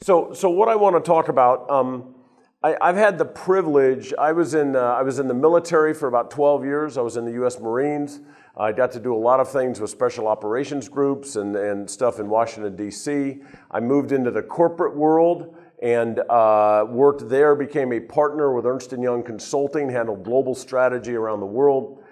So what I want to talk about, I've had the privilege. I was in the military for about 12 years. I was in the U.S. Marines. I got to do a lot of things with special operations groups and stuff in Washington, D.C. I moved into the corporate world and worked there, became a partner with Ernst & Young Consulting, handled global strategy around the world.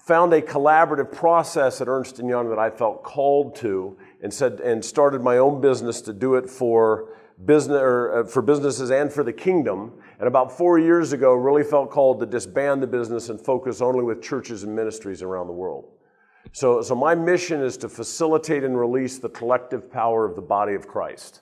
Found a collaborative process at Ernst & Young that I felt called to, and started my own business to do it for businesses and for the kingdom. And about 4 years ago, really felt called to disband the business and focus only with churches and ministries around the world. So my mission is to facilitate and release the collective power of the body of Christ.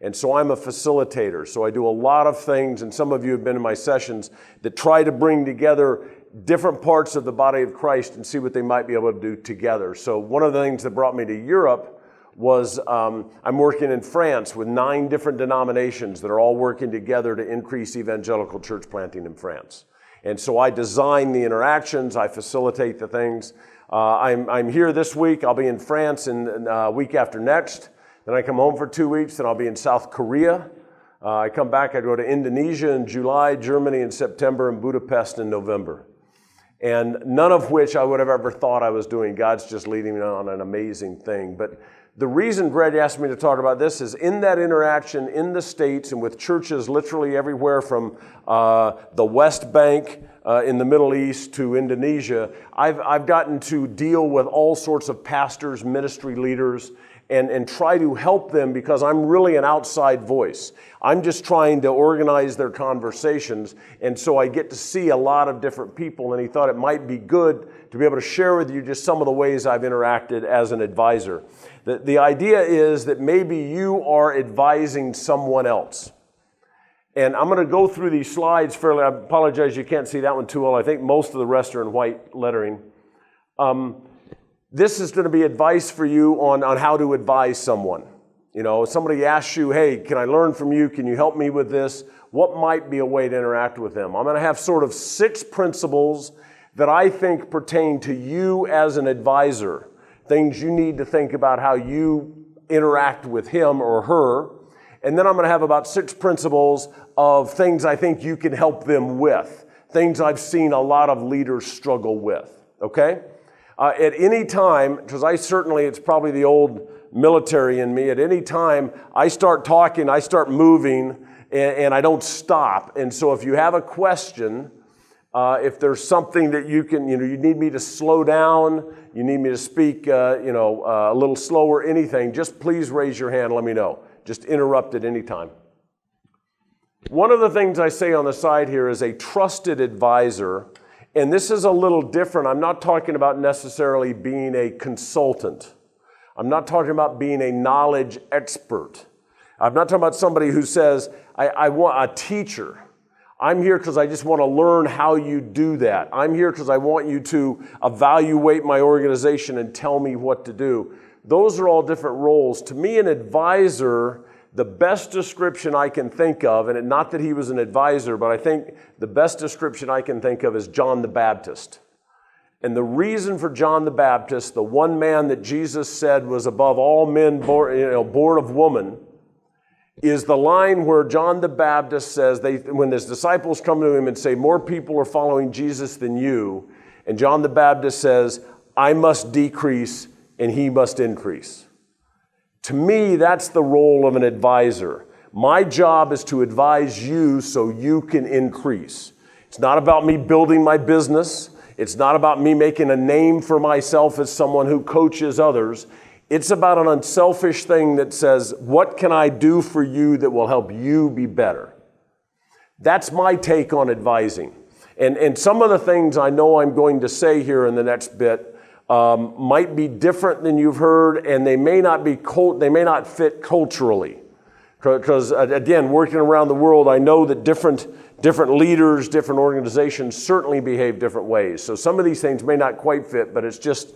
And so I'm a facilitator. So I do a lot of things, and some of you have been in my sessions, that try to bring together different parts of the body of Christ and see what they might be able to do together. So one of the things that brought me to Europe was I'm working in France with 9 different denominations that are all working together to increase evangelical church planting in France. And so I design the interactions, I facilitate the things. I'm here this week. I'll be in France in week after next. Then I come home for 2 weeks, then I'll be in South Korea. I come back, I go to Indonesia in July, Germany in September, and Budapest in November. And none of which I would have ever thought I was doing. God's just leading me on an amazing thing. But the reason Greg asked me to talk about this is in that interaction in the States and with churches literally everywhere from the West Bank in the Middle East to Indonesia, I've gotten to deal with all sorts of pastors, ministry leaders, and try to help them because I'm really an outside voice. I'm just trying to organize their conversations, and so I get to see a lot of different people, and he thought it might be good to be able to share with you just some of the ways I've interacted as an advisor. The idea is that maybe you are advising someone else. And I'm going to go through these slides fairly. I apologize you can't see that one too well. I think most of the rest are in white lettering. This is going to be advice for you on how to advise someone. You know, somebody asks you, hey, can I learn from you? Can you help me with this? What might be a way to interact with them? I'm going to have sort of 6 principles that I think pertain to you as an advisor. Things you need to think about how you interact with him or her. And then I'm going to have about 6 principles of things I think you can help them with. Things I've seen a lot of leaders struggle with. Okay? At any time, because it's probably the old military in me, at any time I start talking, I start moving, and I don't stop. And so if you have a question, if there's something that you need me to slow down, you need me to speak, a little slower, anything, just please raise your hand, let me know. Just interrupt at any time. One of the things I say on the side here is a trusted advisor. And this is a little different. I'm not talking about necessarily being a consultant. I'm not talking about being a knowledge expert. I'm not talking about somebody who says, I want a teacher. I'm here because I just want to learn how you do that. I'm here because I want you to evaluate my organization and tell me what to do. Those are all different roles. To me, an advisor, the best description I can think of, and not that he was an advisor, but I think the best description I can think of is John the Baptist. And the reason for John the Baptist, the one man that Jesus said was above all men born of woman, is the line where John the Baptist says, when his disciples come to him and say, more people are following Jesus than you, and John the Baptist says, I must decrease and he must increase. To me, that's the role of an advisor. My job is to advise you so you can increase. It's not about me building my business. It's not about me making a name for myself as someone who coaches others. It's about an unselfish thing that says, what can I do for you that will help you be better? That's my take on advising. And some of the things I know I'm going to say here in the next bit might be different than you've heard, and they may not fit culturally. Because again, working around the world, I know that different leaders, different organizations certainly behave different ways. So some of these things may not quite fit, but it's just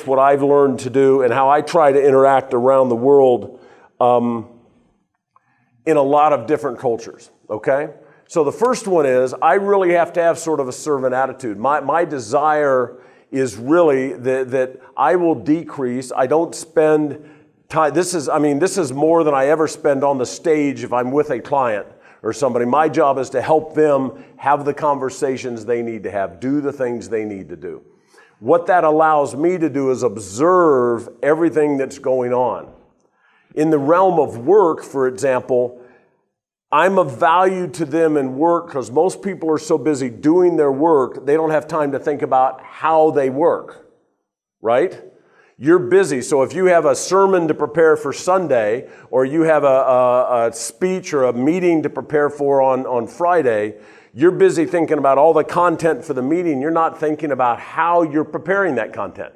what I've learned to do and how I try to interact around the world in a lot of different cultures. Okay? So the first one is I really have to have sort of a servant attitude. My desire is really that I will decrease. I don't spend This is more than I ever spend on the stage if I'm with a client or somebody. My job is to help them have the conversations they need to have, do the things they need to do. What that allows me to do is observe everything that's going on. In the realm of work, for example, I'm of value to them in work because most people are so busy doing their work, they don't have time to think about how they work, right? You're busy, so if you have a sermon to prepare for Sunday, or you have a speech or a meeting to prepare for on Friday, you're busy thinking about all the content for the meeting. You're not thinking about how you're preparing that content.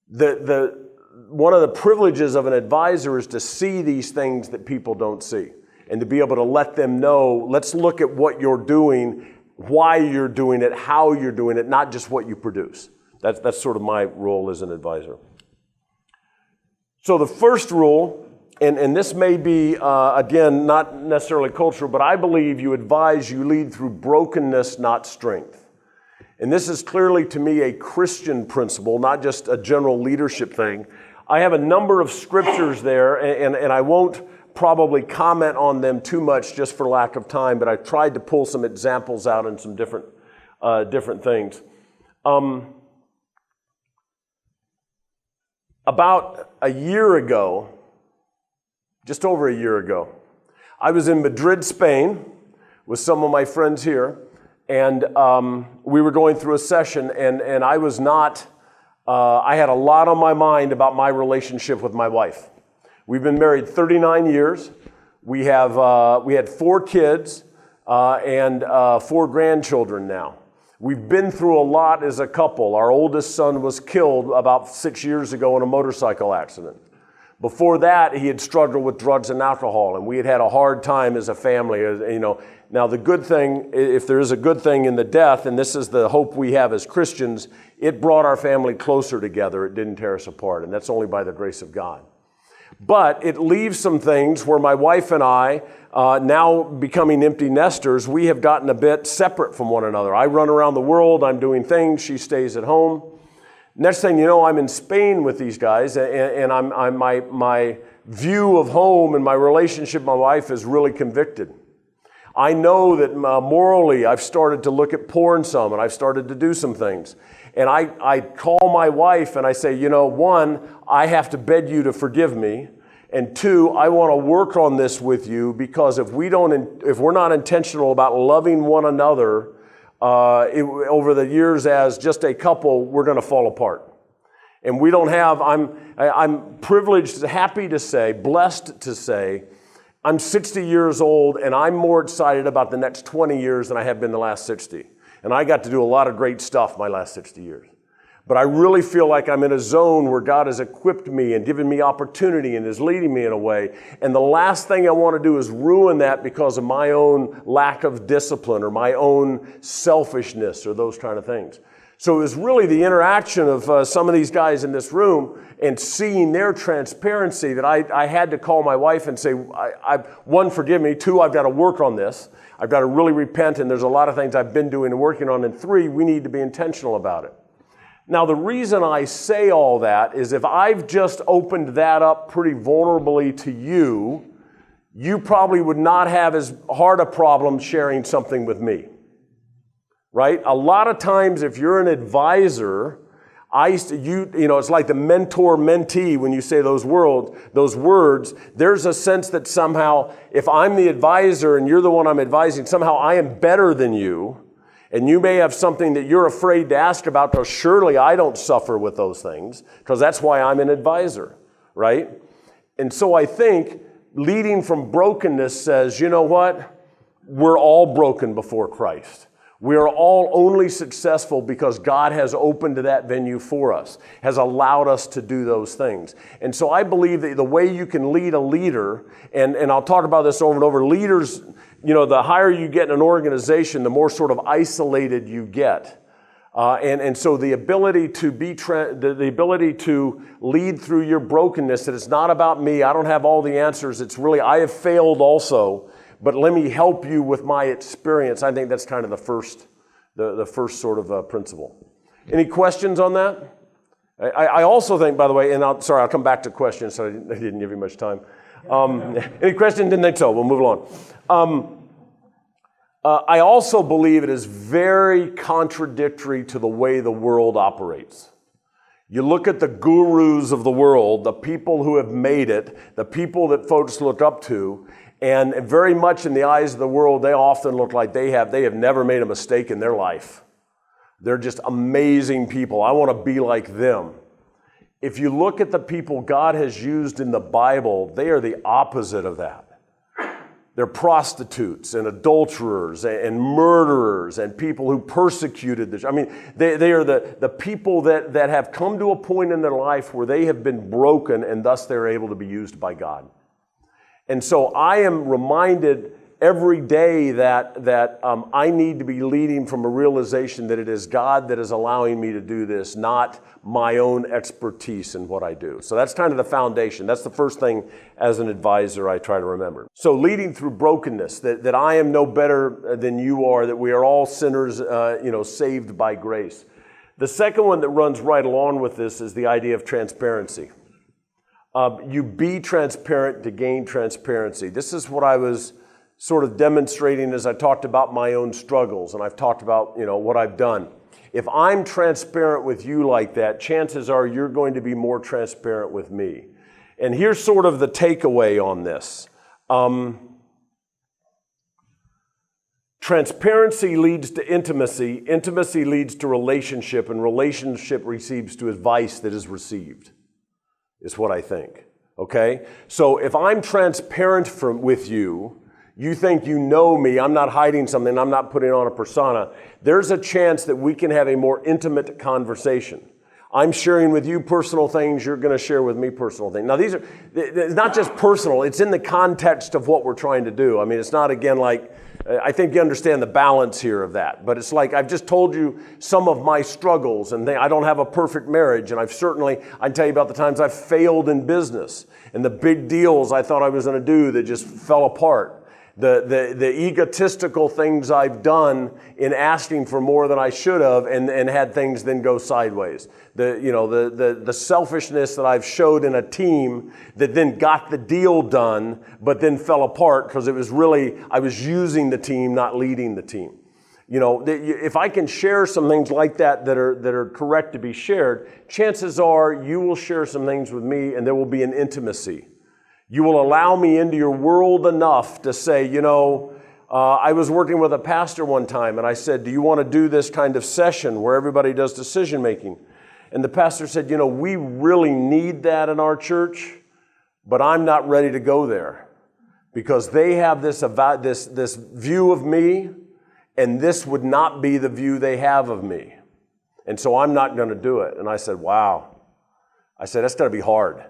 One of the privileges of an advisor is to see these things that people don't see, and to be able to let them know, let's look at what you're doing, why you're doing it, how you're doing it, not just what you produce. That's sort of my role as an advisor. So the first rule, and this may be, again, not necessarily cultural, but I believe you lead through brokenness, not strength. And this is clearly, to me, a Christian principle, not just a general leadership thing. I have a number of scriptures there, and I won't probably comment on them too much just for lack of time, but I tried to pull some examples out in some different things. About a year ago, just over a year ago, I was in Madrid, Spain, with some of my friends here, and we were going through a session, and I was not, I had a lot on my mind about my relationship with my wife. We've been married 39 years. We had 4 kids and 4 grandchildren now. We've been through a lot as a couple. Our oldest son was killed about 6 years ago in a motorcycle accident. Before that, he had struggled with drugs and alcohol, and we had a hard time as a family. Now the good thing, if there is a good thing in the death, and this is the hope we have as Christians, it brought our family closer together. It didn't tear us apart, and that's only by the grace of God. But it leaves some things where my wife and I, now becoming empty nesters, we have gotten a bit separate from one another. I run around the world, I'm doing things, she stays at home. Next thing you know, I'm in Spain with these guys, and my view of home and my relationship with my wife is really convicted. I know that morally I've started to look at porn some, and I've started to do some things. And I call my wife and I say, 1, I have to beg you to forgive me. And 2, I want to work on this with you, because if we're not intentional about loving one another over the years as just a couple, we're going to fall apart. And we don't have, I'm privileged, happy to say, blessed to say, I'm 60 years old and I'm more excited about the next 20 years than I have been the last 60. And I got to do a lot of great stuff my last 60 years. But I really feel like I'm in a zone where God has equipped me and given me opportunity and is leading me in a way. And the last thing I want to do is ruin that because of my own lack of discipline or my own selfishness or those kind of things. So it was really the interaction of some of these guys in this room and seeing their transparency that I had to call my wife and say, 1, forgive me. 2, I've got to work on this. I've got to really repent, and there's a lot of things I've been doing and working on. And 3, we need to be intentional about it. Now, the reason I say all that is if I've just opened that up pretty vulnerably to you, you probably would not have as hard a problem sharing something with me, right? A lot of times, if you're an advisor, it's like the mentor-mentee when you say those words, there's a sense that somehow if I'm the advisor and you're the one I'm advising, somehow I am better than you, and you may have something that you're afraid to ask about, because surely I don't suffer with those things, because that's why I'm an advisor, right? And so I think leading from brokenness says, you know what? We're all broken before Christ. We are all only successful because God has opened that venue for us, has allowed us to do those things. And so I believe that the way you can lead a leader, and I'll talk about this over and over, leaders, the higher you get in an organization, the more sort of isolated you get. And so the ability to the ability to lead through your brokenness, that it's not about me, I don't have all the answers, it's really, I have failed also, but let me help you with my experience. I think that's kind of the first sort of principle. Any questions on that? I also think, by the way, and I'll come back to questions, so I didn't give you much time. Any questions? Didn't think so. We'll move along. I also believe it is very contradictory to the way the world operates. You look at the gurus of the world, the people who have made it, the people that folks look up to, and very much in the eyes of the world, they often look like they have never made a mistake in their life. They're just amazing people. I want to be like them. If you look at the people God has used in the Bible, they are the opposite of that. They're prostitutes and adulterers and murderers and people who persecuted this. I mean, they are the people that have come to a point in their life where they have been broken and thus they're able to be used by God. And so I am reminded every day that I need to be leading from a realization that it is God that is allowing me to do this, not my own expertise in what I do. So that's kind of the foundation. That's the first thing as an advisor I try to remember. So leading through brokenness, that I am no better than you are, that we are all sinners, saved by grace. The second one that runs right along with this is the idea of transparency. You be transparent to gain transparency. This is what I was sort of demonstrating as I talked about my own struggles, and I've talked about, what I've done. If I'm transparent with you like that, chances are you're going to be more transparent with me. And here's sort of the takeaway on this. Transparency leads to intimacy. Intimacy leads to relationship, and relationship leads to advice that is received, is what I think. Okay? So if I'm transparent with you, you think you know me, I'm not hiding something, I'm not putting on a persona, there's a chance that we can have a more intimate conversation. I'm sharing with you personal things, you're going to share with me personal things. Now it's not just personal, it's in the context of what we're trying to do. I mean, it's not, again, like, I think you understand the balance here of that, but it's like I've just told you some of my struggles, and I don't have a perfect marriage, and I can tell you about the times I've failed in business, and the big deals I thought I was going to do that just fell apart. The egotistical things I've done in asking for more than I should have and had things then go sideways. The selfishness that I've showed in a team that then got the deal done but then fell apart because it was really, I was using the team, not leading the team. If I can share some things like that are correct to be shared, chances are you will share some things with me and there will be an intimacy. You will allow me into your world enough to say, I was working with a pastor one time and I said, do you want to do this kind of session where everybody does decision making? And the pastor said, we really need that in our church, but I'm not ready to go there because they have this view of me and this would not be the view they have of me. And so I'm not going to do it. And I said, wow. I said, that's going to be hard.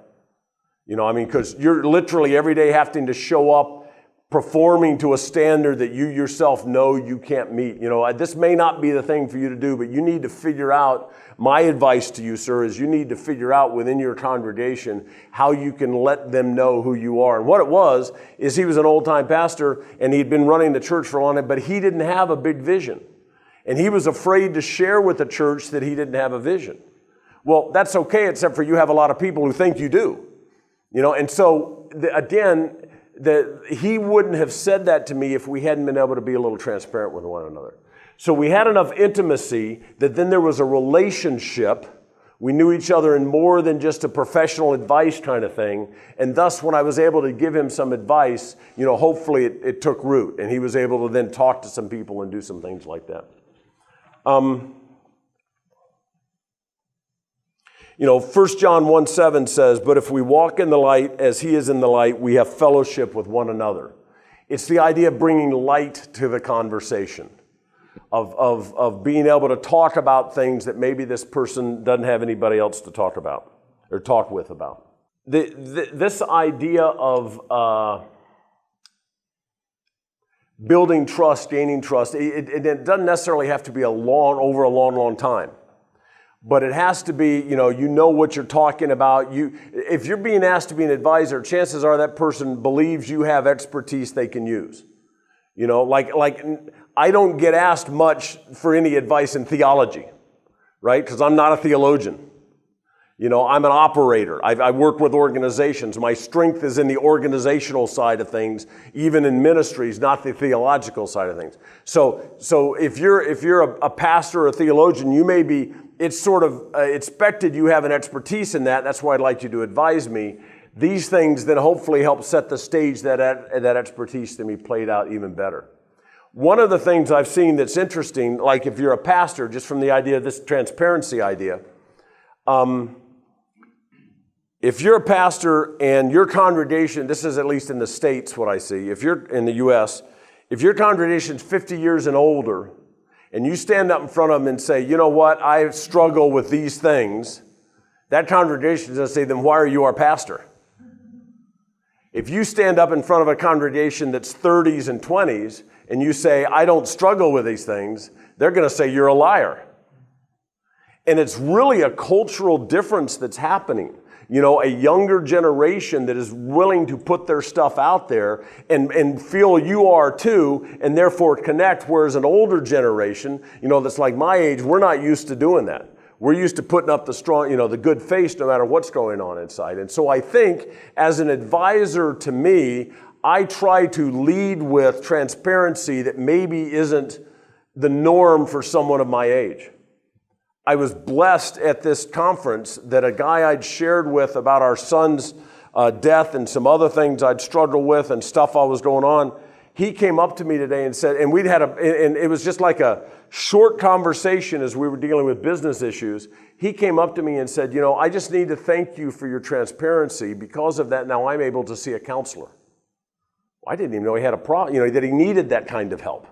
Because you're literally every day having to show up performing to a standard that you yourself know you can't meet. This may not be the thing for you to do, but you need to figure out, my advice to you, sir, is you need to figure out within your congregation how you can let them know who you are. And what it was is he was an old-time pastor and he'd been running the church for a long time, but he didn't have a big vision. And he was afraid to share with the church that he didn't have a vision. Well, that's okay, except for you have a lot of people who think you do. And so, again, he wouldn't have said that to me if we hadn't been able to be a little transparent with one another. So we had enough intimacy that then there was a relationship. We knew each other in more than just a professional advice kind of thing. And thus, when I was able to give him some advice, hopefully it took root. And he was able to then talk to some people and do some things like that. 1 John 1:7 says, but if we walk in the light as he is in the light, we have fellowship with one another. It's the idea of bringing light to the conversation, of being able to talk about things that maybe this person doesn't have anybody else to talk about or talk with about. This idea of building trust, gaining trust, it doesn't necessarily have to be over a long time. But it has to be, you know what you're talking about. If you're being asked to be an advisor, chances are that person believes you have expertise they can use. Like I don't get asked much for any advice in theology, right? Because I'm not a theologian. You know, I'm an operator. I work with organizations. My strength is in the organizational side of things, even in ministries, not the theological side of things. So if you're a pastor or a theologian, you may be, it's sort of expected you have an expertise in that. That's why I'd like you to advise me. These things then hopefully help set the stage that expertise to be played out even better. One of the things I've seen that's interesting, like if you're a pastor, just from the idea of this transparency idea, if you're a pastor and your congregation, this is at least in the States what I see, if you're in the U.S., if your congregation's 50 years and older, and you stand up in front of them and say, you know what, I struggle with these things, that congregation is going to say, then why are you our pastor? If you stand up in front of a congregation that's 30s and 20s, and you say, I don't struggle with these things, they're going to say you're a liar. And it's really a cultural difference that's happening. You know, a younger generation that is willing to put their stuff out there and feel you are too, and therefore connect, whereas an older generation, you know, that's like my age, we're not used to doing that. We're used to putting up the strong, you know, the good face no matter what's going on inside. And so I think as an advisor to me, I try to lead with transparency that maybe isn't the norm for someone of my age. I was blessed at this conference that a guy I'd shared with about our son's death and some other things I'd struggled with and stuff I was going on, he came up to me today and said, and it was just like a short conversation as we were dealing with business issues. He came up to me and said, you know, I just need to thank you for your transparency. Because of that, now I'm able to see a counselor. I didn't even know he had a problem, you know, that he needed that kind of help.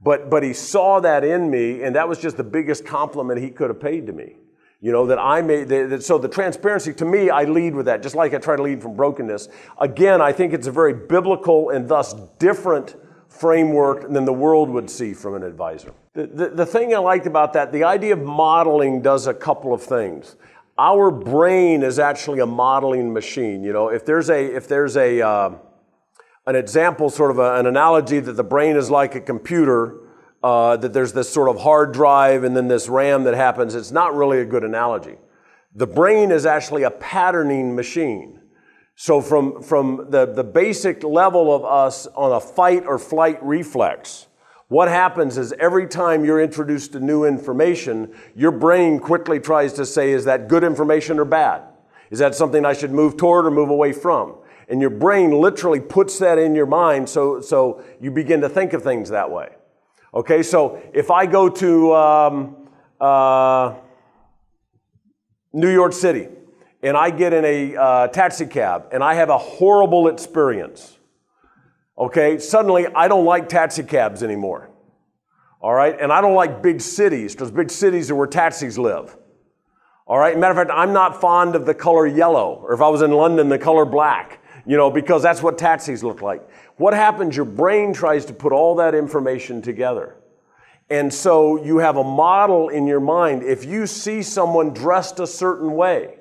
But he saw that in me, and that was just the biggest compliment he could have paid to me. You know, that I made, so the transparency, to me, I lead with that, just like I try to lead from brokenness. Again, I think it's a very biblical and thus different framework than the world would see from an advisor. The thing I liked about that, the idea of modeling does a couple of things. Our brain is actually a modeling machine. You know, if there's an example, sort of an analogy that the brain is like a computer, that there's this sort of hard drive and then this RAM that happens, it's not really a good analogy. The brain is actually a patterning machine. So from the basic level of us on a fight or flight reflex, what happens is every time you're introduced to new information, your brain quickly tries to say, is that good information or bad? Is that something I should move toward or move away from? And your brain literally puts that in your mind so you begin to think of things that way. Okay, so if I go to New York City and I get in a taxi cab and I have a horrible experience, okay, suddenly I don't like taxi cabs anymore. All right, and I don't like big cities because big cities are where taxis live. All right, matter of fact, I'm not fond of the color yellow, or if I was in London, the color black. You know, because that's what taxis look like. What happens? Your brain tries to put all that information together. And so you have a model in your mind. If you see someone dressed a certain way,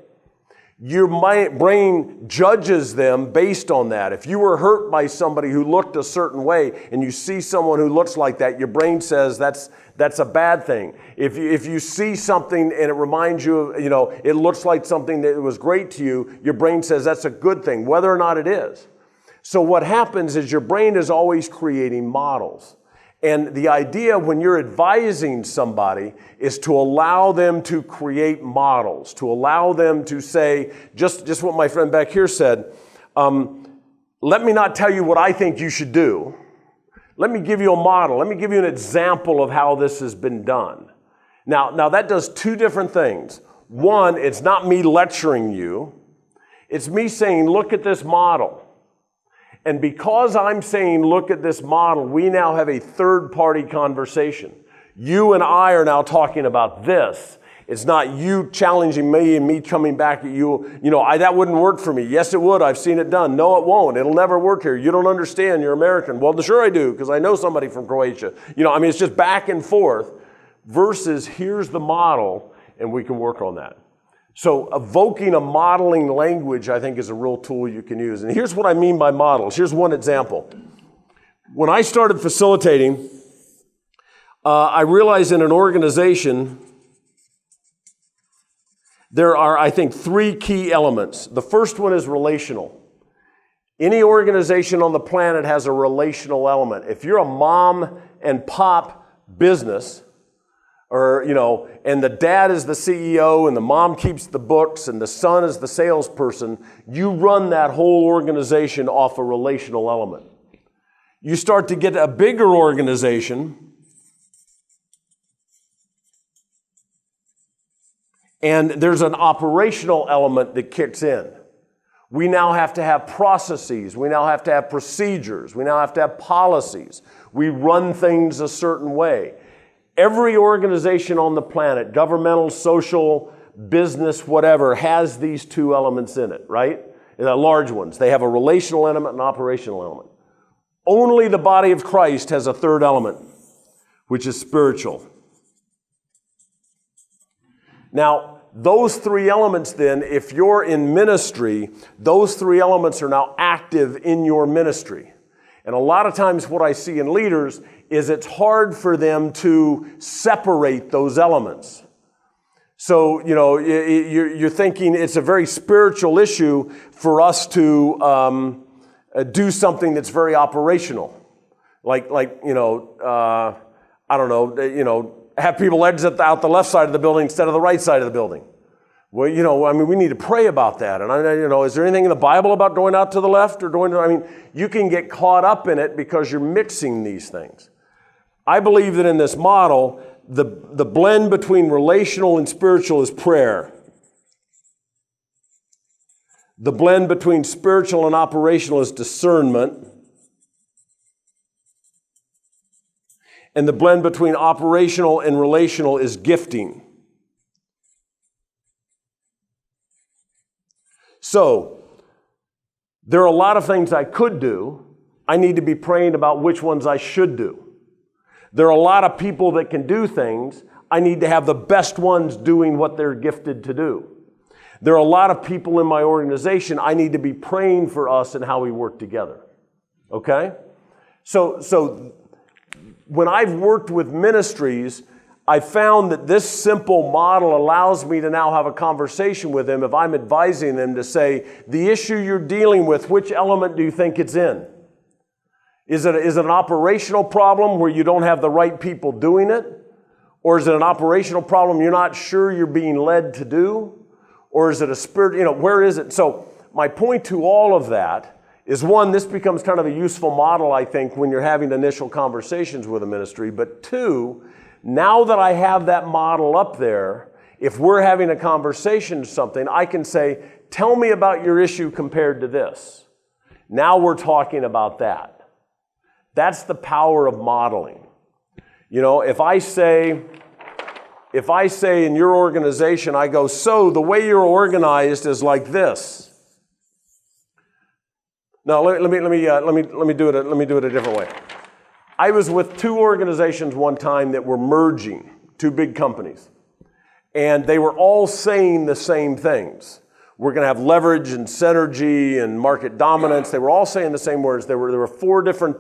your brain judges them based on that. If you were hurt by somebody who looked a certain way and you see someone who looks like that, your brain says that's a bad thing. If you see something and it reminds you of, you know, it looks like something that was great to you, your brain says that's a good thing, whether or not it is. So what happens is your brain is always creating models. And the idea when you're advising somebody is to allow them to create models, to allow them to say, just what my friend back here said, let me not tell you what I think you should do. Let me give you a model. Let me give you an example of how this has been done. Now that does two different things. One, it's not me lecturing you. It's me saying, look at this model. And because I'm saying, look at this model, we now have a third-party conversation. You and I are now talking about this. It's not you challenging me and me coming back at you. You know, that wouldn't work for me. Yes, it would. I've seen it done. No, it won't. It'll never work here. You don't understand. You're American. Well, sure I do, because I know somebody from Croatia. You know, I mean, it's just back and forth versus here's the model, and we can work on that. So evoking a modeling language, I think, is a real tool you can use. And here's what I mean by models. Here's one example. When I started facilitating, I realized in an organization there are, I think, 3 key elements. The first one is relational. Any organization on the planet has a relational element. If you're a mom and pop business, or, and the dad is the CEO and the mom keeps the books and the son is the salesperson, you run that whole organization off a relational element. You start to get a bigger organization, and there's an operational element that kicks in. We now have to have processes. We now have to have procedures. We now have to have policies. We run things a certain way. Every organization on the planet, governmental, social, business, whatever, has these 2 elements in it, right? The large ones. They have a relational element and an operational element. Only the body of Christ has a 3rd element, which is spiritual. Now, those 3 elements then, if you're in ministry, those 3 elements are now active in your ministry. And a lot of times what I see in leaders is it's hard for them to separate those elements. So, you're thinking it's a very spiritual issue for us to do something that's very operational. Have people exit out the left side of the building instead of the right side of the building. Well, we need to pray about that. And, is there anything in the Bible about going out to the left or going to, you can get caught up in it because you're mixing these things. I believe that in this model, the blend between relational and spiritual is prayer. The blend between spiritual and operational is discernment. And the blend between operational and relational is gifting. So, there are a lot of things I could do. I need to be praying about which ones I should do. There are a lot of people that can do things. I need to have the best ones doing what they're gifted to do. There are a lot of people in my organization. I need to be praying for us and how we work together. Okay? So when I've worked with ministries, I found that this simple model allows me to now have a conversation with them if I'm advising them to say, the issue you're dealing with, which element do you think it's in? Is it an operational problem where you don't have the right people doing it? Or is it an operational problem you're not sure you're being led to do? Or is it a spirit, where is it? So my point to all of that is, one, this becomes kind of a useful model, I think, when you're having initial conversations with a ministry. But 2, now that I have that model up there, if we're having a conversation or something, I can say, tell me about your issue compared to this. Now we're talking about that. That's the power of modeling. If I say in your organization, I go, so the way you're organized is like this. No, let me do it a different way. I was with 2 organizations one time that were merging, 2 big companies. And they were all saying the same things. We're going to have leverage and synergy and market dominance. They were all saying the same words. There were 4 different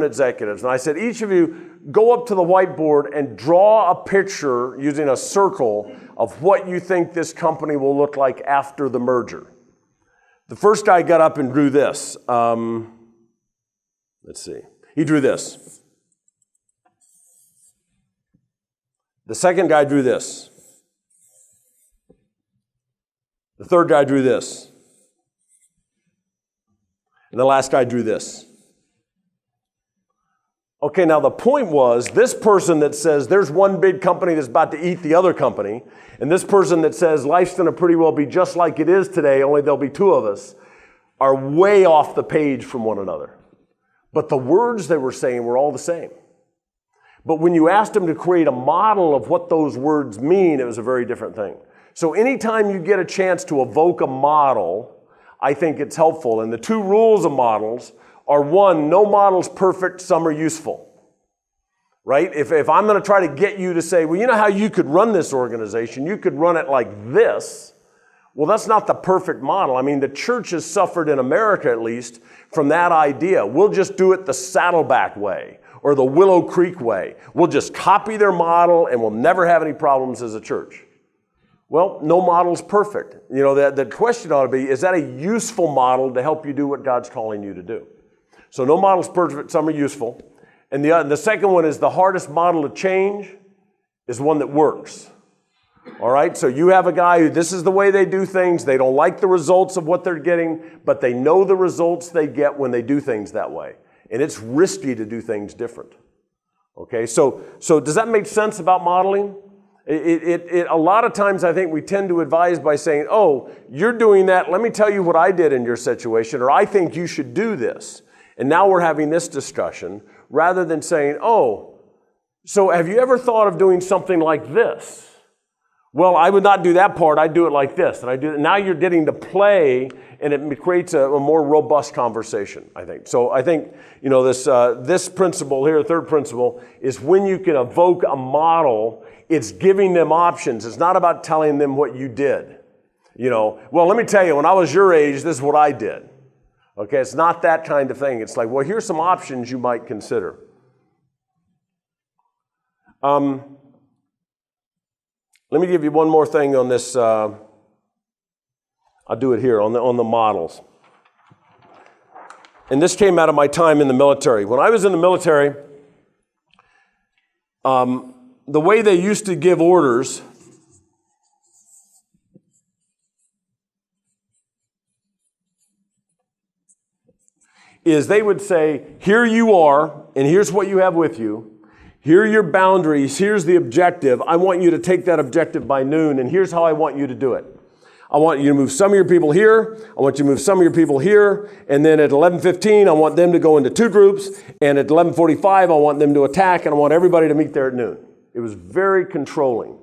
executives. And I said, each of you go up to the whiteboard and draw a picture using a circle of what you think this company will look like after the merger. The first guy got up and drew this. Let's see. He drew this. The second guy drew this. The third guy drew this. And the last guy drew this. Okay, now the point was, this person that says there's one big company that's about to eat the other company, and this person that says life's going to pretty well be just like it is today, only there'll be 2 of us, are way off the page from one another. But the words they were saying were all the same. But when you asked them to create a model of what those words mean, it was a very different thing. So anytime you get a chance to evoke a model, I think it's helpful. And the 2 rules of models are, 1, no model's perfect, some are useful. Right? If I'm going to try to get you to say, well, you know how you could run this organization? You could run it like this. Well, that's not the perfect model. I mean, the church has suffered, in America at least, from that idea. We'll just do it the Saddleback way or the Willow Creek way. We'll just copy their model and we'll never have any problems as a church. Well, no model's perfect. The question ought to be, is that a useful model to help you do what God's calling you to do? So no model's perfect, some are useful. And the second one is the hardest model to change is one that works. All right, so you have a guy who this is the way they do things. They don't like the results of what they're getting, but they know the results they get when they do things that way. And it's risky to do things different. Okay, so does that make sense about modeling? A lot of times I think we tend to advise by saying, oh, you're doing that, let me tell you what I did in your situation, or I think you should do this. And now we're having this discussion, rather than saying, oh, so have you ever thought of doing something like this? Well, I would not do that part, I'd do it like this. And I do. Now you're getting to play, and it creates a more robust conversation, I think. So I think, this principle here, third principle, is when you can evoke a model, it's giving them options. It's not about telling them what you did. Well, let me tell you, when I was your age, this is what I did. Okay, it's not that kind of thing. It's like, well, here's some options you might consider. Let me give you one more thing on this. I'll do it here on the models. And this came out of my time in the military. When I was in the military, the way they used to give orders is they would say, here you are, and here's what you have with you. Here are your boundaries. Here's the objective. I want you to take that objective by noon, and here's how I want you to do it. I want you to move some of your people here. I want you to move some of your people here. And then at 11:15, I want them to go into two groups. And at 11:45, I want them to attack, and I want everybody to meet there at noon. It was very controlling.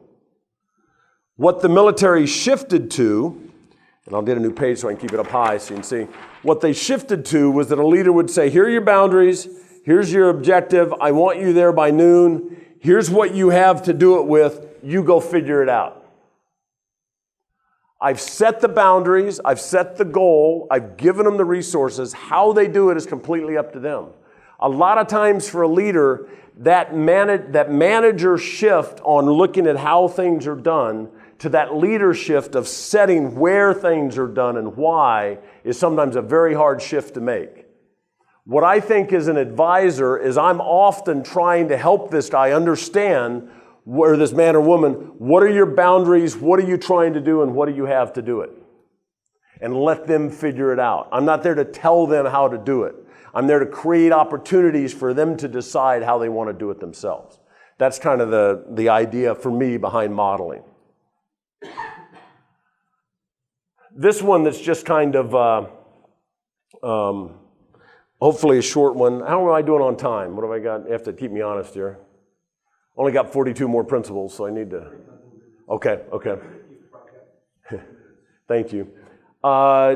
What the military shifted to, and I'll get a new page so I can keep it up high so you can see. What they shifted to was that a leader would say, here are your boundaries. Here's your objective. I want you there by noon. Here's what you have to do it with. You go figure it out. I've set the boundaries. I've set the goal. I've given them the resources. How they do it is completely up to them. A lot of times for a leader, that manager shift on looking at how things are done to that leader shift of setting where things are done and why is sometimes a very hard shift to make. What I think as an advisor is I'm often trying to help this guy understand, or this man or woman, what are your boundaries, what are you trying to do, and what do you have to do it? And let them figure it out. I'm not there to tell them how to do it. I'm there to create opportunities for them to decide how they want to do it themselves. That's kind of the idea for me behind modeling. This one that's just kind of hopefully a short one. How am I doing on time? What have I got? You have to keep me honest here. Only got 42 more principles, so I need to. Okay. Thank you.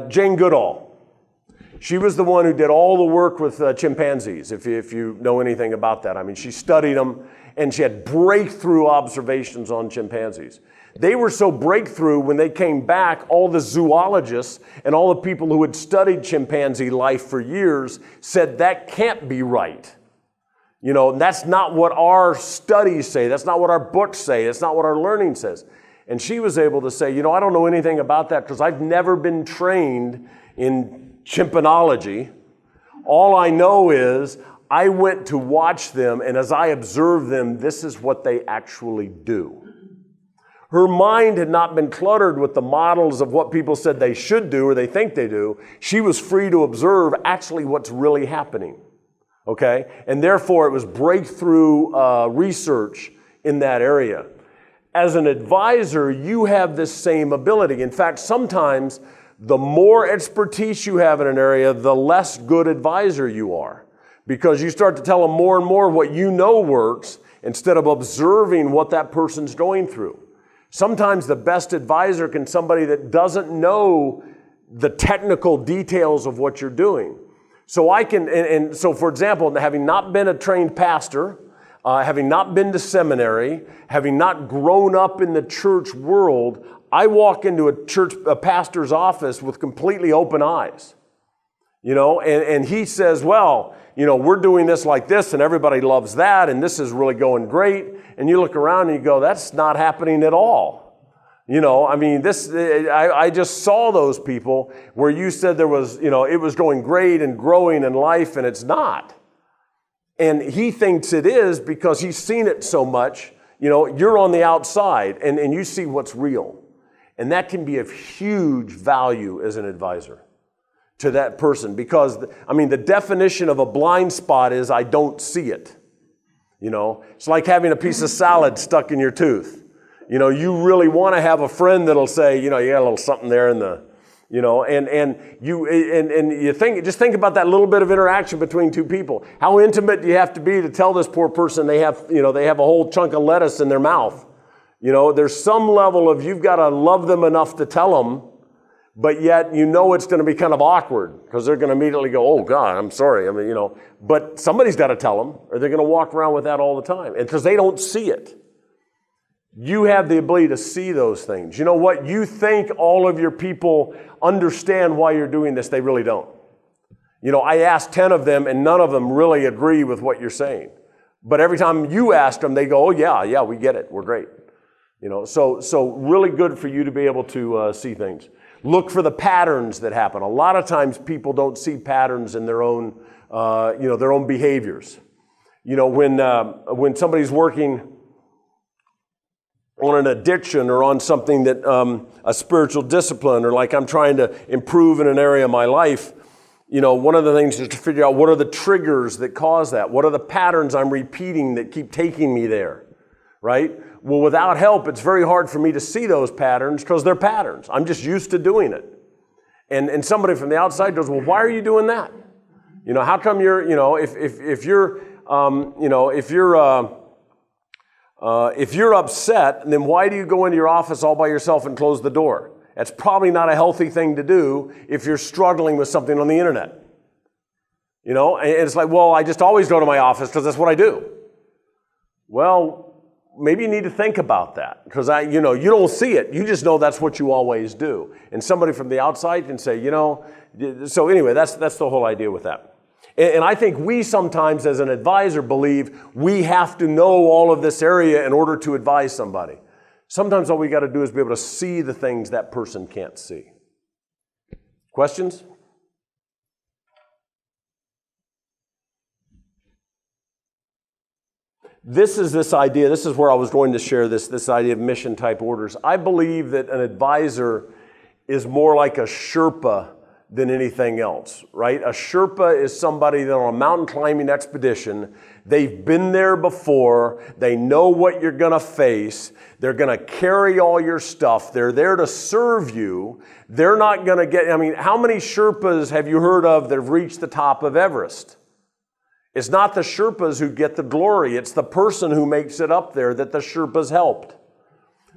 Jane Goodall. She was the one who did all the work with chimpanzees, if you know anything about that. I mean, she studied them, and she had breakthrough observations on chimpanzees. They were so breakthrough when they came back, all the zoologists and all the people who had studied chimpanzee life for years said that can't be right. That's not what our studies say. That's not what our books say. It's not what our learning says. And she was able to say, I don't know anything about that because I've never been trained in chimpanology. All I know is I went to watch them, and as I observed them, this is what they actually do. Her mind had not been cluttered with the models of what people said they should do or they think they do. She was free to observe actually what's really happening. Okay? And therefore, it was breakthrough research in that area. As an advisor, you have this same ability. In fact, sometimes the more expertise you have in an area, the less good advisor you are. Because you start to tell them more and more what you know works instead of observing what that person's going through. Sometimes the best advisor can be somebody that doesn't know the technical details of what you're doing. So so for example, having not been a trained pastor, having not been to seminary, having not grown up in the church world, I walk into a pastor's office with completely open eyes. And he says, well, we're doing this like this and everybody loves that and this is really going great. And you look around and you go, that's not happening at all. I mean, I just saw those people where you said there was, it was going great and growing in life, and it's not. And he thinks it is because he's seen it so much. You're on the outside and you see what's real. And that can be of huge value as an advisor to that person, because, the definition of a blind spot is I don't see it. It's like having a piece of salad stuck in your tooth. You really want to have a friend that'll say, you got a little something there in the, and you think about that little bit of interaction between two people. How intimate do you have to be to tell this poor person they have a whole chunk of lettuce in their mouth? There's some level of you've got to love them enough to tell them, but yet it's going to be kind of awkward because they're going to immediately go, oh God, I'm sorry. But somebody's got to tell them, or they're going to walk around with that all the time, and because they don't see it. You have the ability to see those things. You know what? You think all of your people understand why you're doing this. They really don't. I asked 10 of them, and none of them really agree with what you're saying. But every time you ask them, they go, oh, yeah, we get it. We're great. So really good for you to be able to see things. Look for the patterns that happen. A lot of times people don't see patterns in their own behaviors. When somebody's working on an addiction or on something that a spiritual discipline, or like I'm trying to improve in an area of my life, one of the things is to figure out what are the triggers that cause that. What are the patterns I'm repeating that keep taking me there, right? Well, without help, it's very hard for me to see those patterns because they're patterns. I'm just used to doing it. And somebody from the outside goes, well, why are you doing that? How come you're, if you're upset, then why do you go into your office all by yourself and close the door? That's probably not a healthy thing to do if you're struggling with something on the internet. And it's like, well, I just always go to my office because that's what I do. Well, maybe you need to think about that, because you don't see it. You just know that's what you always do. And somebody from the outside can say, so anyway, that's the whole idea with that. And I think we sometimes as an advisor believe we have to know all of this area in order to advise somebody. Sometimes all we got to do is be able to see the things that person can't see. Questions? This is where I was going to share this idea of mission type orders. I believe that an advisor is more like a Sherpa than anything else, right? A Sherpa is somebody that on a mountain climbing expedition, they've been there before, they know what you're going to face, they're going to carry all your stuff, they're there to serve you, they're not going to get, how many Sherpas have you heard of that have reached the top of Everest? It's not the Sherpas who get the glory, it's the person who makes it up there that the Sherpas helped.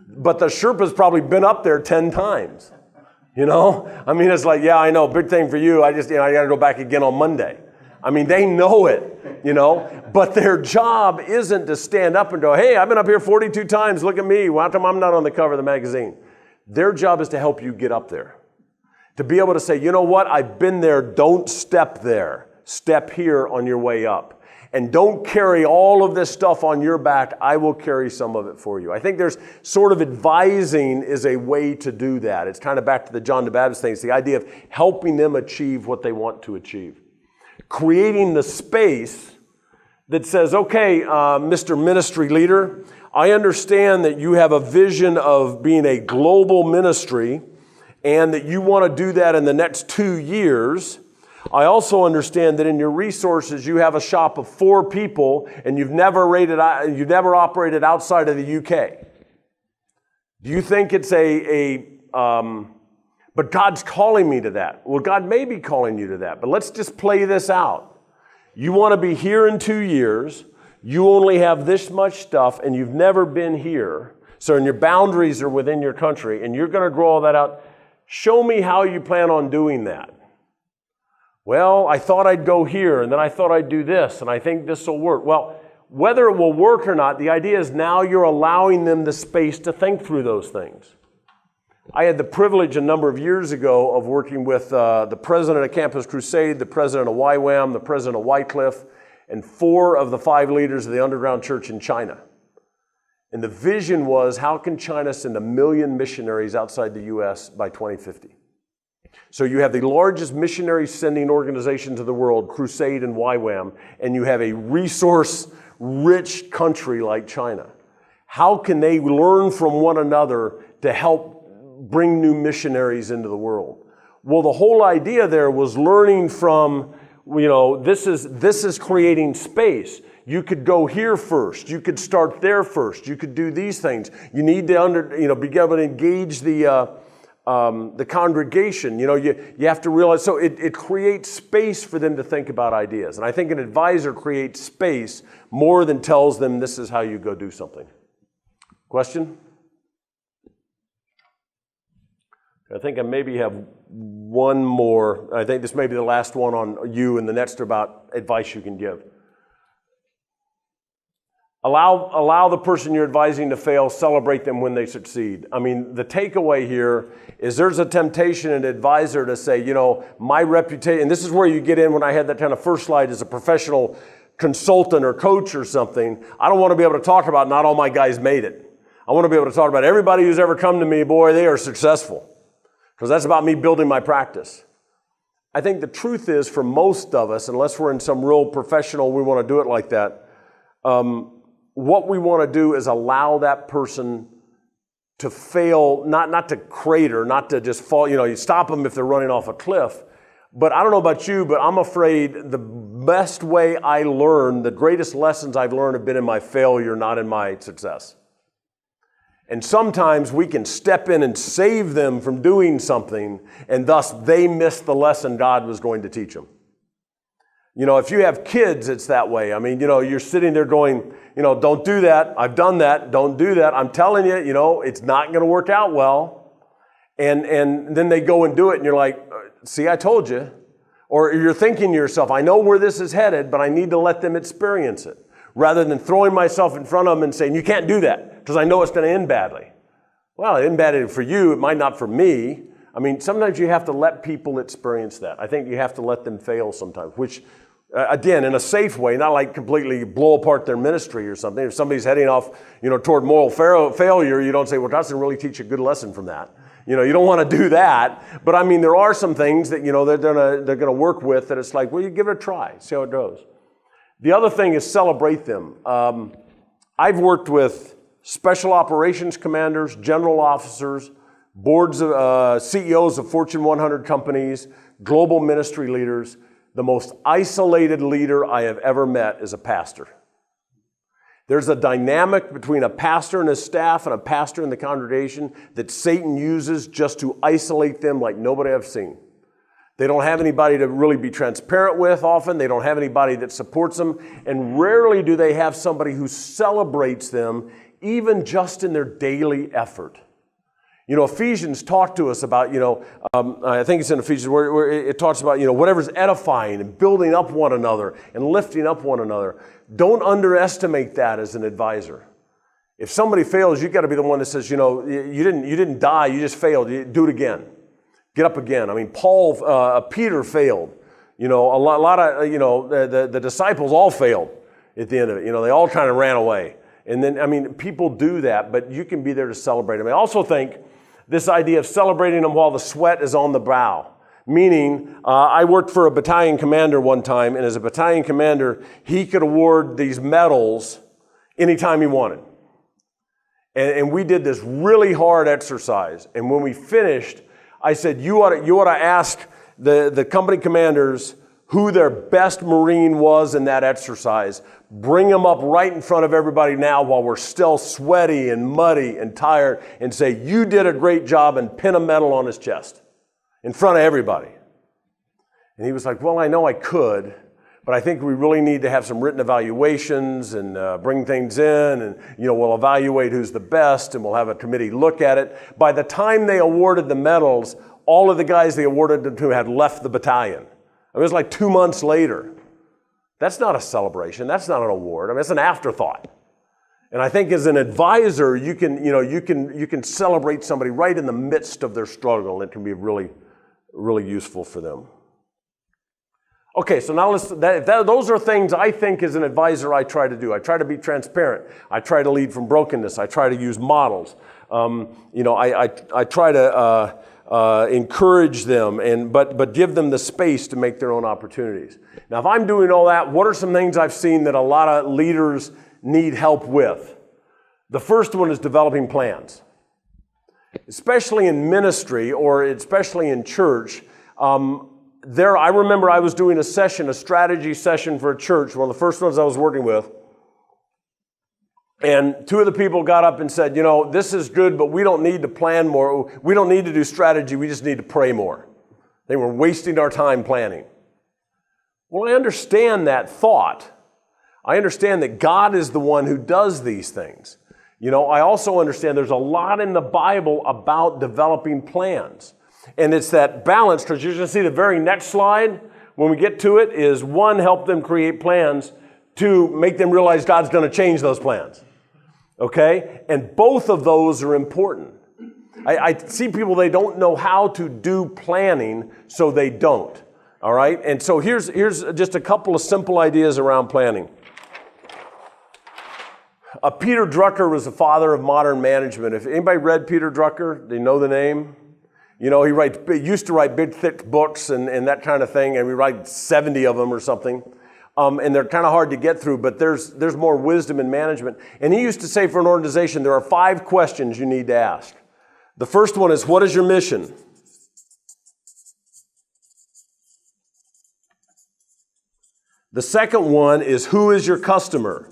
But the Sherpa's probably been up there 10 times. It's like, yeah, I know, big thing for you. I got to go back again on Monday. They know it, but their job isn't to stand up and go, hey, I've been up here 42 times. Look at me. How come I'm not on the cover of the magazine? Their job is to help you get up there. To be able to say, you know what? I've been there. Don't step there. Step here on your way up. And don't carry all of this stuff on your back. I will carry some of it for you. I think there's sort of advising is a way to do that. It's kind of back to the John the Baptist thing. It's the idea of helping them achieve what they want to achieve. Creating the space that says, okay, Mr. Ministry Leader, I understand that you have a vision of being a global ministry and that you want to do that in the next 2 years. I also understand that in your resources you have a shop of 4 people and you've never operated outside of the UK. Do you think it's but God's calling me to that? Well, God may be calling you to that, but let's just play this out. You want to be here in 2 years, you only have this much stuff and you've never been here, so your boundaries are within your country and you're going to grow all that out. Show me how you plan on doing that. Well, I thought I'd go here, and then I thought I'd do this, and I think this will work. Well, whether it will work or not, the idea is now you're allowing them the space to think through those things. I had the privilege a number of years ago of working with the president of Campus Crusade, the president of YWAM, the president of Wycliffe, and 4 of the 5 leaders of the underground church in China. And the vision was, how can China send 1 million missionaries outside the U.S. by 2050? So you have the largest missionary sending organization to the world, Crusade and YWAM, and you have a resource-rich country like China. How can they learn from one another to help bring new missionaries into the world? Well, the whole idea there was learning from, this is creating space. You could go here first. You could start there first. You could do these things. You need to be able to engage the congregation. You have to realize, so it creates space for them to think about ideas. And I think an advisor creates space more than tells them this is how you go do something. Question? I think I maybe have one more. I think this may be the last one on you, and the next about advice you can give. Allow the person you're advising to fail, celebrate them when they succeed. I mean, the takeaway here is there's a temptation in an advisor to say, my reputation, and this is where you get in when I had that kind of first slide as a professional consultant or coach or something. I don't want to be able to talk about not all my guys made it. I want to be able to talk about everybody who's ever come to me, boy, they are successful. Because that's about me building my practice. I think the truth is for most of us, unless we're in some real professional, we want to do it like that, what we want to do is allow that person to fail, not to crater, not to just fall, you stop them if they're running off a cliff. But I don't know about you, but I'm afraid the best way I learn, the greatest lessons I've learned have been in my failure, not in my success. And sometimes we can step in and save them from doing something, and thus they miss the lesson God was going to teach them. If you have kids, it's that way. I mean, you're sitting there going, don't do that. I've done that. Don't do that. I'm telling you, it's not going to work out well. And then they go and do it, and you're like, see, I told you. Or you're thinking to yourself, I know where this is headed, but I need to let them experience it. Rather than throwing myself in front of them and saying, you can't do that, because I know it's going to end badly. Well, it ended badly for you. It might not for me. I mean, sometimes you have to let people experience that. I think you have to let them fail sometimes, which, again, in a safe way, not like completely blow apart their ministry or something. If somebody's heading off, toward moral failure, you don't say, well, God's going to really teach a good lesson from that. You don't want to do that. But I mean, there are some things that, they're going to work with that it's like, well, you give it a try, see how it goes. The other thing is celebrate them. I've worked with special operations commanders, general officers, boards of CEOs of Fortune 100 companies, global ministry leaders. The most isolated leader I have ever met is a pastor. There's a dynamic between a pastor and his staff and a pastor in the congregation that Satan uses just to isolate them like nobody I've seen. They don't have anybody to really be transparent with often. They don't have anybody that supports them. And rarely do they have somebody who celebrates them, even just in their daily effort. Ephesians talk to us about, I think it's in Ephesians where it talks about, whatever's edifying and building up one another and lifting up one another. Don't underestimate that as an advisor. If somebody fails, you've got to be the one that says, you didn't die, you just failed. You do it again. Get up again. I mean, Peter failed. A lot of, the disciples all failed at the end of it. They all kind of ran away. And then, people do that, but you can be there to celebrate them. I also think this idea of celebrating them while the sweat is on the brow. Meaning, I worked for a battalion commander one time, and as a battalion commander, he could award these medals anytime he wanted. And we did this really hard exercise. And when we finished, I said, you ought to ask the company commanders who their best Marine was in that exercise. Bring them up right in front of everybody now while we're still sweaty and muddy and tired and say, you did a great job, and pin a medal on his chest in front of everybody. And he was like, well, I know I could, but I think we really need to have some written evaluations and bring things in, and we'll evaluate who's the best, and we'll have a committee look at it. By the time they awarded the medals, all of the guys they awarded them to had left the battalion. It was like 2 months later. That's not a celebration. That's not an award. It's an afterthought. And I think as an advisor, you can celebrate somebody right in the midst of their struggle, and it can be really, really useful for them. Okay, so now those are things I think as an advisor I try to do. I try to be transparent. I try to lead from brokenness. I try to use models. I try to encourage them, but give them the space to make their own opportunities. Now, if I'm doing all that, what are some things I've seen that a lot of leaders need help with? The first one is developing plans. Especially in ministry or especially in church, I remember I was doing a strategy session for a church, one of the first ones I was working with, and two of the people got up and said, this is good, but we don't need to plan more. We don't need to do strategy. We just need to pray more. They were wasting our time planning. Well, I understand that thought. I understand that God is the one who does these things. I also understand there's a lot in the Bible about developing plans. And it's that balance, because you're going to see the very next slide, when we get to it, is 1, help them create plans, 2, make them realize God's going to change those plans. Okay? And both of those are important. I see people, they don't know how to do planning, so they don't. All right? And so here's just a couple of simple ideas around planning. Peter Drucker was the father of modern management. If anybody read Peter Drucker, do you know the name? He used to write big, thick books and that kind of thing, and we write 70 of them or something. And they're kind of hard to get through, but there's more wisdom in management. And he used to say for an organization, there are 5 questions you need to ask. The first one is, what is your mission? The second one is, who is your customer?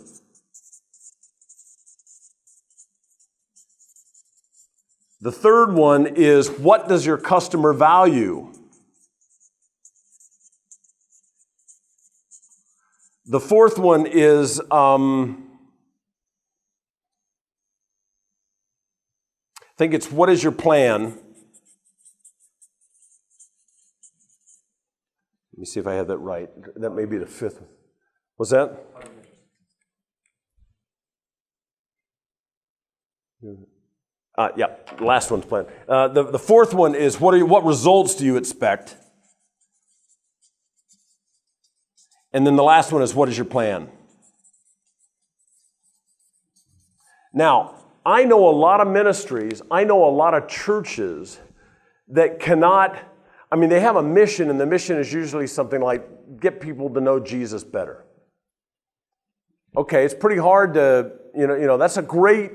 The third one is, what does your customer value? The fourth one is, I think it's, what is your plan? Let me see if I have that right. That may be the fifth one. What's that? Last one's plan. The fourth one is, what results do you expect? And then the last one is, what is your plan? Now, I know a lot of ministries, I know a lot of churches that cannot, they have a mission, and the mission is usually something like, get people to know Jesus better. Okay, it's pretty hard to, that's a great,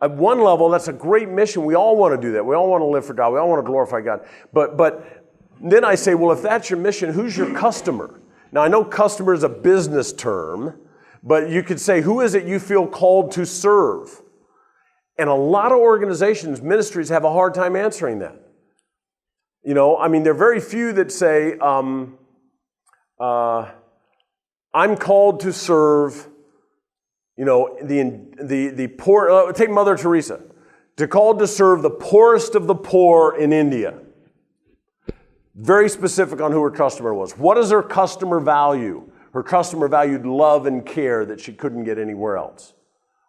at one level, that's a great mission. We all want to do that. We all want to live for God. We all want to glorify God. But then I say, well, if that's your mission, who's your customer? Now, I know customer is a business term, but you could say, who is it you feel called to serve? And a lot of organizations, ministries, have a hard time answering that. There are very few that say, I'm called to serve, the poor. Take Mother Teresa. They're called to serve the poorest of the poor in India. Very specific on who her customer was. What does her customer value? Her customer valued love and care that she couldn't get anywhere else.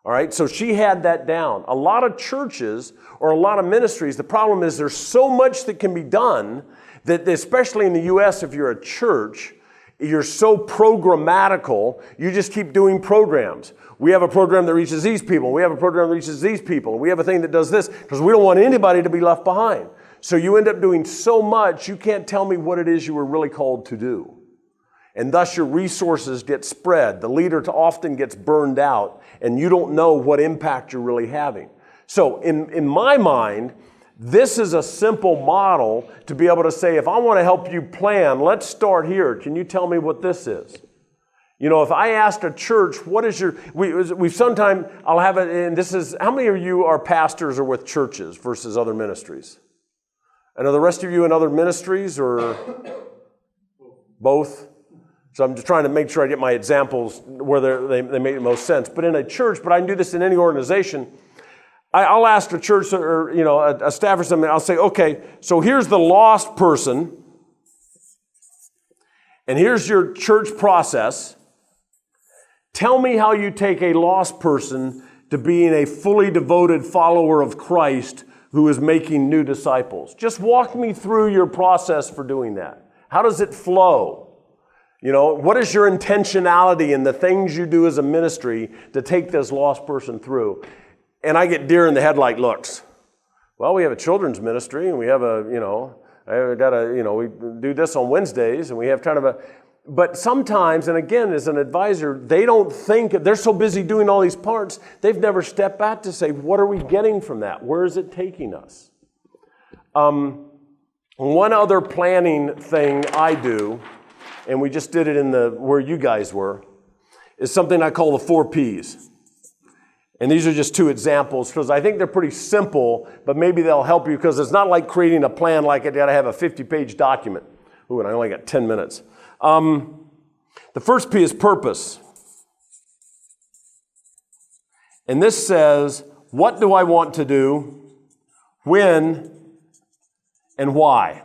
All right, so she had that down. A lot of churches or a lot of ministries, the problem is there's so much that can be done that, especially in the U.S., if you're a church, you're so programmatical, you just keep doing programs. We have a program that reaches these people. We have a program that reaches these people. We have a thing that does this, because we don't want anybody to be left behind. So you end up doing so much, you can't tell me what it is you were really called to do. And thus your resources get spread. The leader often gets burned out, and you don't know what impact you're really having. So in my mind, this is a simple model to be able to say, if I want to help you plan, let's start here. Can you tell me what this is? If I asked a church, what is your, we've sometimes, I'll have it, and this is, how many of you are pastors or with churches versus other ministries? And are the rest of you in other ministries or both? So I'm just trying to make sure I get my examples where they make the most sense. But in a church, but I can do this in any organization, I'll ask a church or a staff or something, I'll say, okay, so here's the lost person, and here's your church process. Tell me how you take a lost person to being a fully devoted follower of Christ who is making new disciples. Just walk me through your process for doing that. How does it flow? You know, what is your intentionality in the things you do as a ministry to take this lost person through? And I get deer in the headlight looks. Well, we have a children's ministry, and we have we do this on Wednesdays, and we have kind of a, but sometimes, and again, as an advisor, they don't think, they're so busy doing all these parts, they've never stepped back to say, what are we getting from that? Where is it taking us? One other planning thing I do, and we just did it in where you guys were, is something I call the 4 Ps. And these are just 2 examples because I think they're pretty simple, but maybe they'll help you because it's not like creating a plan like I gotta have a 50-page document. Ooh, and I only got 10 minutes. The first P is purpose. And this says, what do I want to do, when, and why?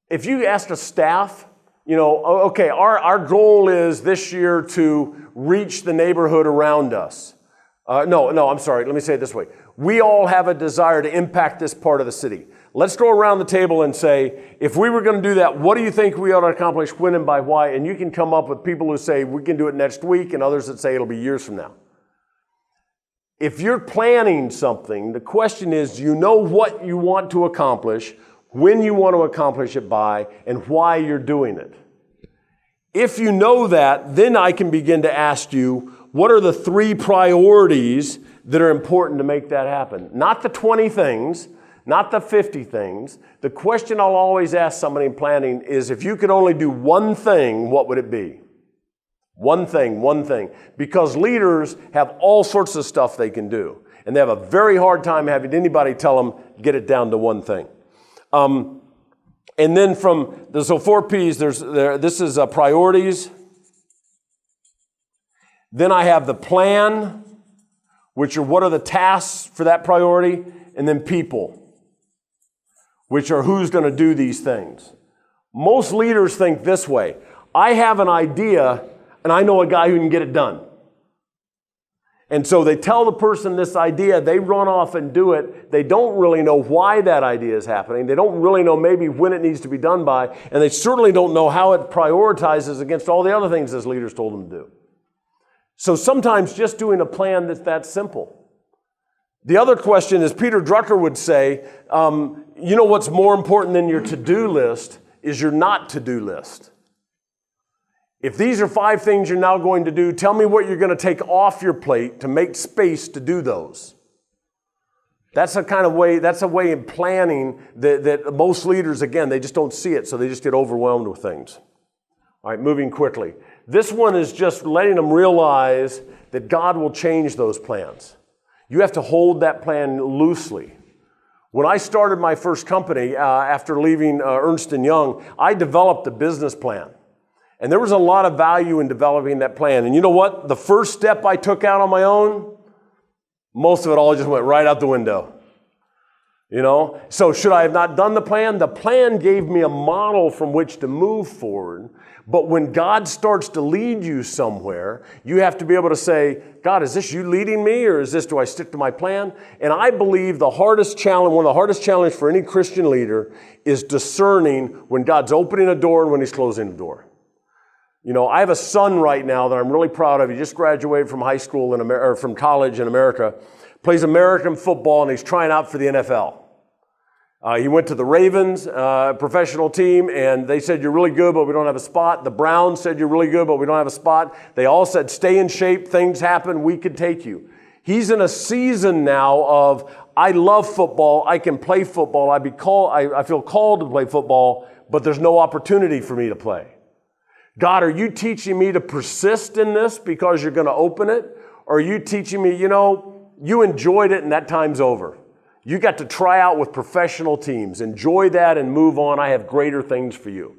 If you ask a staff, okay, our goal is this year to reach the neighborhood around us. I'm sorry, let me say it this way. We all have a desire to impact this part of the city. Let's go around the table and say, if we were going to do that, what do you think we ought to accomplish, when, and by why? And you can come up with people who say, we can do it next week, and others that say it'll be years from now. If you're planning something, the question is, do you know what you want to accomplish, when you want to accomplish it by, and why you're doing it? If you know that, then I can begin to ask you, what are the 3 priorities that are important to make that happen? Not the 20 things, not the 50 things. The question I'll always ask somebody in planning is, if you could only do one thing, what would it be? One thing. Because leaders have all sorts of stuff they can do. And they have a very hard time having anybody tell them, get it down to one thing. And then so 4 Ps, this is priorities. Then I have the plan, which are what are the tasks for that priority, and then people, which are who's going to do these things. Most leaders think this way. I have an idea, and I know a guy who can get it done. And so they tell the person this idea, they run off and do it. They don't really know why that idea is happening. They don't really know maybe when it needs to be done by, and they certainly don't know how it prioritizes against all the other things this leader's told them to do. So sometimes just doing a plan that's that simple. The other question is, Peter Drucker would say, what's more important than your to-do list is your not to-do list. If these are 5 things you're now going to do, tell me what you're going to take off your plate to make space to do those. That's a way in planning that most leaders, again, they just don't see it, so they just get overwhelmed with things. All right, moving quickly. This one is just letting them realize that God will change those plans. You have to hold that plan loosely. When I started my first company, after leaving Ernst & Young, I developed a business plan. And there was a lot of value in developing that plan. And you know what? The first step I took out on my own, most of it all just went right out the window. So should I have not done the plan? The plan gave me a model from which to move forward. But when God starts to lead you somewhere, you have to be able to say, God, is this you leading me, or do I stick to my plan? And I believe one of the hardest challenges for any Christian leader is discerning when God's opening a door and when He's closing a door. I have a son right now that I'm really proud of. He just graduated from high school from college in America, plays American football, and he's trying out for the NFL. He went to the Ravens professional team, and they said, you're really good, but we don't have a spot. The Browns said, you're really good, but we don't have a spot. They all said, stay in shape, things happen, we could take you. He's in a season now of, I love football, I can play football, I feel called to play football, but there's no opportunity for me to play. God, are you teaching me to persist in this because you're going to open it? Or are you teaching me, you enjoyed it and that time's over. You got to try out with professional teams. Enjoy that and move on. I have greater things for you.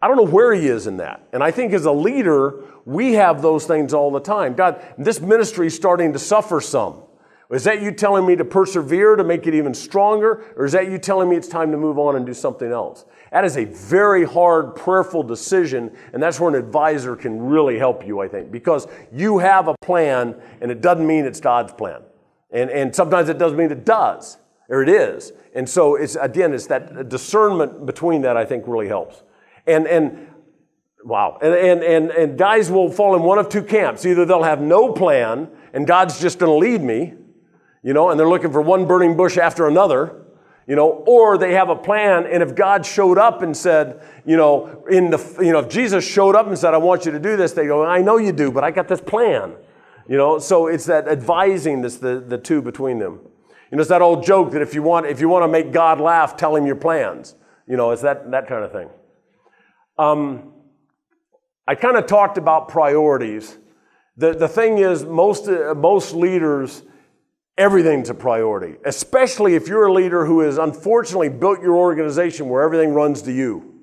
I don't know where he is in that. And I think as a leader, we have those things all the time. God, this ministry is starting to suffer some. Is that you telling me to persevere to make it even stronger? Or is that you telling me it's time to move on and do something else? That is a very hard, prayerful decision, and that's where an advisor can really help you, I think, because you have a plan, and it doesn't mean it's God's plan. And sometimes it doesn't mean it does, or it is. And so it's that discernment between that, I think, really helps. Wow. And guys will fall in one of two camps. Either they'll have no plan, and God's just going to lead me, and they're looking for one burning bush after another, or they have a plan, and if God showed up and said, if Jesus showed up and said, I want you to do this, they go, I know you do, but I got this plan. So it's that advising that's the two between them. It's that old joke that if you want to make God laugh, tell him your plans. It's that kind of thing. I kind of talked about priorities. The thing is, most leaders, everything's a priority, especially if you're a leader who has unfortunately built your organization where everything runs to you.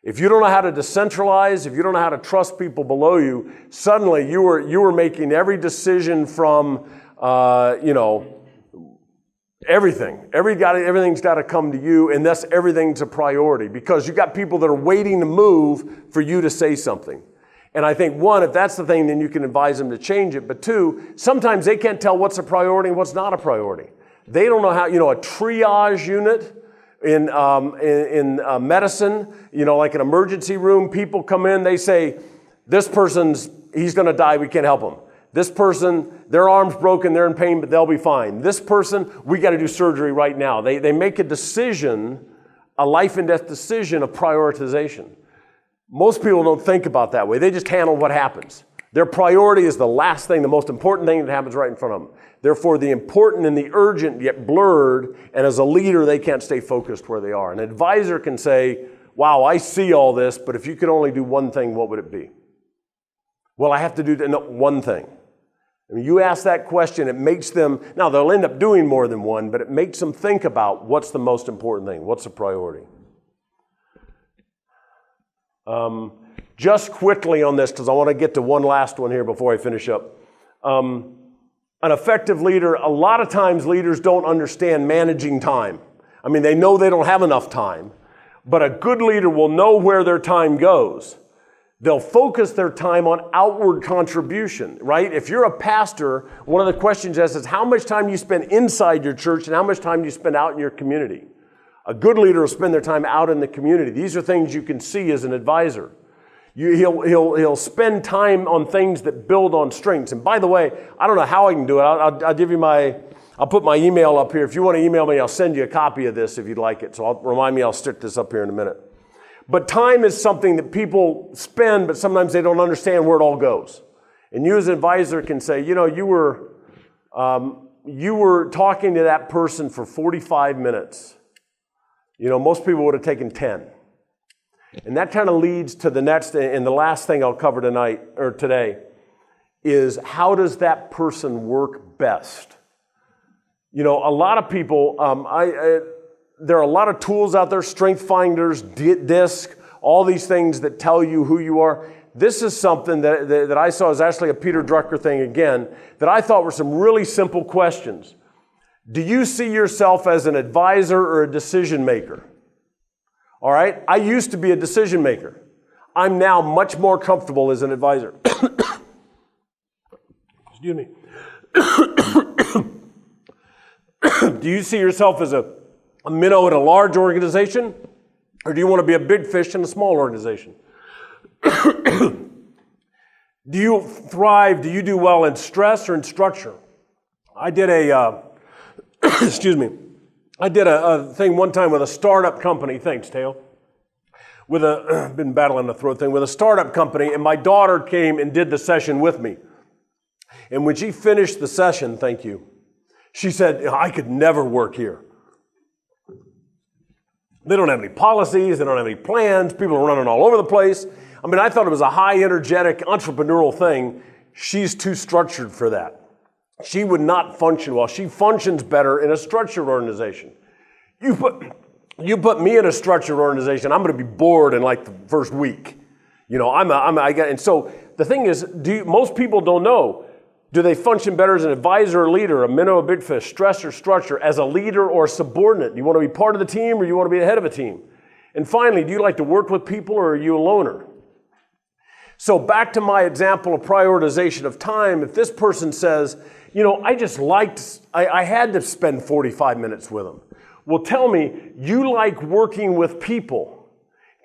If you don't know how to decentralize, if you don't know how to trust people below you, suddenly you were making every decision from, everything. Everything's got to come to you, and thus everything's a priority because you got people that are waiting to move for you to say something. And I think, one, if that's the thing, then you can advise them to change it. But two, sometimes they can't tell what's a priority and what's not a priority. They don't know how, a triage unit in medicine, like an emergency room, people come in, they say, this he's going to die, we can't help him. This person, their arm's broken, they're in pain, but they'll be fine. This person, we got to do surgery right now. They make a decision, a life and death decision of prioritization. Most people don't think about that way. They just handle what happens. Their priority is the last thing, the most important thing that happens right in front of them. Therefore, the important and the urgent get blurred, and as a leader, they can't stay focused where they are. An advisor can say, wow, I see all this, but if you could only do one thing, what would it be? Well, I have to do one thing. When you ask that question, it makes them, now they'll end up doing more than one, but it makes them think about what's the most important thing, what's the priority. Just quickly on this, because I want to get to one last one here before I finish up. An effective leader, a lot of times leaders don't understand managing time. I mean, they know they don't have enough time, but a good leader will know where their time goes. They'll focus their time on outward contribution, right? If you're a pastor, one of the questions is how much time do you spend inside your church and how much time do you spend out in your community? A good leader will spend their time out in the community. These are things you can see as an advisor. He'll spend time on things that build on strengths. And by the way, I don't know how I can do it. I'll give you I'll put my email up here. If you want to email me, I'll send you a copy of this if you'd like it. So I'll stick this up here in a minute. But time is something that people spend, but sometimes they don't understand where it all goes. And you as an advisor can say, you were talking to that person for 45 minutes. Most people would have taken 10. And that kind of leads to the next, and the last thing I'll cover today, is how does that person work best? A lot of people, there are a lot of tools out there, strength finders, DISC, all these things that tell you who you are. This is something that I saw is actually a Peter Drucker thing again, that I thought were some really simple questions. Do you see yourself as an advisor or a decision maker? All right, I used to be a decision maker. I'm now much more comfortable as an advisor. Excuse me. Do you see yourself as a minnow in a large organization, or do you want to be a big fish in a small organization? Do you thrive, do you do well in stress or in structure? I did a thing one time with a startup company, thanks, Teo, been battling the throat thing, with a startup company, and my daughter came and did the session with me. And when she finished the session, thank you, she said, I could never work here. They don't have any policies, they don't have any plans, people are running all over the place. I mean, I thought it was a high energetic entrepreneurial thing. She's too structured for that. She would not function well. She functions better in a structured organization. You put me in a structured organization, I'm going to be bored in like the first week. And so the thing is, most people don't know, do they function better as an advisor or leader, a minnow, a big fish, stress or structure, as a leader or a subordinate? Do you want to be part of the team or you want to be the head of a team? And finally, do you like to work with people or are you a loner? So back to my example of prioritization of time, if this person says, I had to spend 45 minutes with them. Well, tell me, you like working with people.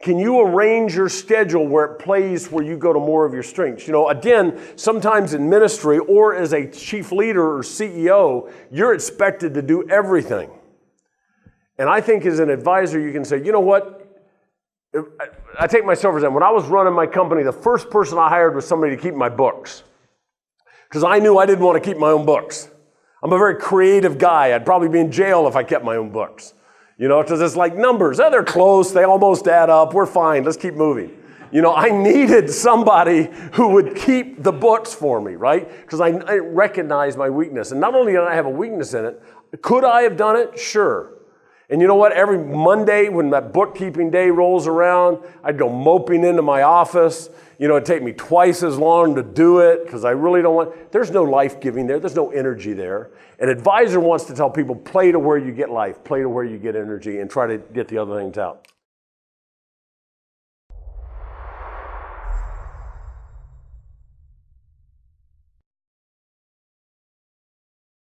Can you arrange your schedule where it plays where you go to more of your strengths? You know, again, sometimes in ministry or as a chief leader or CEO, you're expected to do everything. And I think as an advisor, you can say, you know what? I take myself for example. When I was running my company, the first person I hired was somebody to keep my books. Because I knew I didn't want to keep my own books. I'm a very creative guy. I'd probably be in jail if I kept my own books. You know, because it's like numbers. Oh, they're close. They almost add up. We're fine. Let's keep moving. You know, I needed somebody who would keep the books for me, right? Because I recognized my weakness. And not only did I have a weakness in it, could I have done it? Sure. And you know what? Every Monday when that bookkeeping day rolls around, I'd go moping into my office. You know, it'd take me twice as long to do it because I really don't want, there's no life giving there. There's no energy there. An advisor wants to tell people, play to where you get life, play to where you get energy, and try to get the other things out.